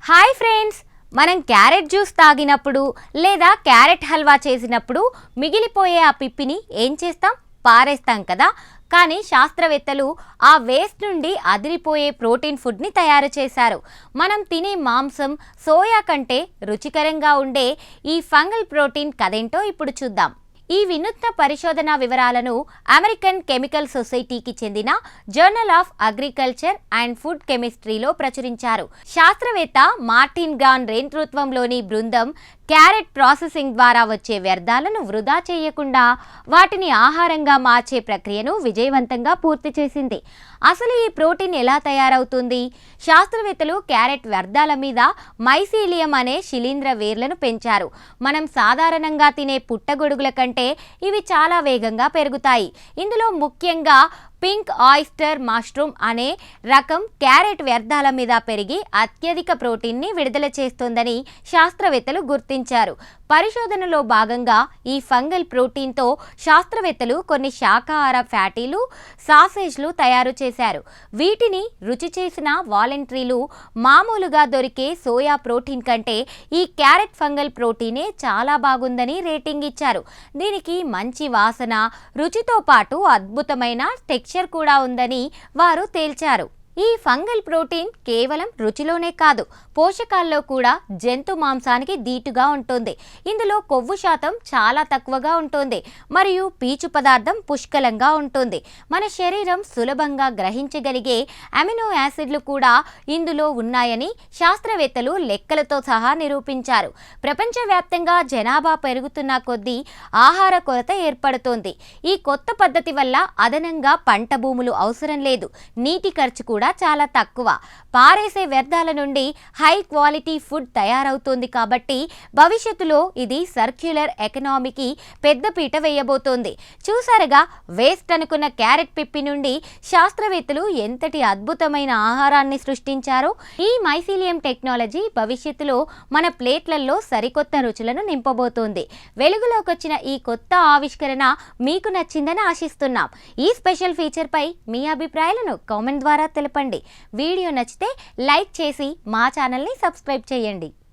Hi friends, మనం carrot juice తాగినప్పుడు లేదా క్యారెట్ హల్వా చేసినప్పుడు మిగిలిపోయే ఆ పిప్పిని ఏం చేస్తాం? పారేస్తాం కదా. కానీ శాస్త్రవేత్తలు ఆ వేస్ట్ నుండి అదిరిపోయే ప్రోటీన్ ఫుడ్ని తయారు చేశారు. మనం తినే మాంసం, సోయా కంటే రుచికరంగా ఉండే ఈ ఫంగల్ ప్రోటీన్ కథేంటో ఇప్పుడు చూద్దాం. ఈ వినూత్న పరిశోధన వివరాలను అమెరికన్ కెమికల్ సొసైటీకి చెందిన journal of agriculture and food కెమిస్ట్రీలో ప్రచురించారు. శాస్త్రవేత్త మార్టిన్ గాన్ నేతృత్వంలోని బృందం క్యారెట్ ప్రాసెసింగ్ ద్వారా వచ్చే వ్యర్థాలను వృధా చేయకుండా వాటిని ఆహారంగా మార్చే ప్రక్రియను విజయవంతంగా పూర్తి చేసింది. అసలు ఈ ప్రోటీన్ ఎలా తయారవుతుంది? శాస్త్రవేత్తలు క్యారెట్ వ్యర్థాల మీద మైసీలియం అనే శిలీంద్ర వేర్లను పెంచారు. మనం సాధారణంగా తినే పుట్టగొడుగుల కంటే ఇవి చాలా వేగంగా పెరుగుతాయి. ఇందులో ముఖ్యంగా పింక్ ఆయిస్టర్ మష్రూమ్ అనే రకం క్యారెట్ వ్యర్థాల మీద పెరిగి అత్యధిక ప్రోటీన్ని విడుదల చేస్తోందని శాస్త్రవేత్తలు గుర్తించారు. పరిశోధనలో భాగంగా ఈ ఫంగల్ ప్రోటీన్తో శాస్త్రవేత్తలు కొన్ని శాకాహార ఫ్యాటీలు, సాసేజ్లు తయారు చేశారు. వీటిని రుచి చేసిన వాలంటీర్లు మామూలుగా దొరికే సోయా ప్రోటీన్ కంటే ఈ క్యారెట్ ఫంగల్ ప్రోటీనే చాలా బాగుందని రేటింగ్ ఇచ్చారు. దీనికి మంచి వాసన, రుచితో పాటు అద్భుతమైన టెక్స్చర్ కూడా ఉందని వారు తేల్చారు. ఈ ఫంగల్ ప్రోటీన్ కేవలం రుచిలోనే కాదు, పోషకాల్లో కూడా జంతు మాంసానికి దీటుగా ఉంటుంది. ఇందులో కొవ్వు శాతం చాలా తక్కువగా ఉంటుంది మరియు పీచు పదార్థం పుష్కలంగా ఉంటుంది. మన శరీరం సులభంగా గ్రహించగలిగే అమినో యాసిడ్లు కూడా ఇందులో ఉన్నాయని శాస్త్రవేత్తలు లెక్కలతో సహా నిరూపించారు. ప్రపంచవ్యాప్తంగా జనాభా పెరుగుతున్న కొద్దీ ఆహార కొరత ఏర్పడుతోంది. ఈ కొత్త పద్ధతి వల్ల అదనంగా పంట భూములు అవసరం లేదు, నీటి ఖర్చు కూడా చాలా తక్కువ. పారేసే వ్యర్థాల నుండి హై క్వాలిటీ ఫుడ్ తయారవుతోంది కాబట్టి భవిష్యత్తులో ఇది సర్క్యులర్ ఎకనామీకి పెద్దపీట వేయబోతోంది. చూసారుగా, వేస్ట్ అనుకున్న క్యారెట్ పిప్పి నుండి శాస్త్రవేత్తలు ఎంతటి అద్భుతమైన ఆహారాన్ని సృష్టించారో. ఈ మైసీలియం టెక్నాలజీ భవిష్యత్తులో మన ప్లేట్లలో సరికొత్త రుచులను నింపబోతోంది. వెలుగులోకి వచ్చిన ఈ కొత్త ఆవిష్కరణ మీకు నచ్చిందని ఆశిస్తున్నాం. ఈ స్పెషల్ ఫీచర్ పై మీ అభిప్రాయాలను కామెంట్ ద్వారా తెలపండి. వీడియో నచ్చితే లైక్ చేసి మా ఛానల్ని సబ్స్క్రైబ్ చేయండి.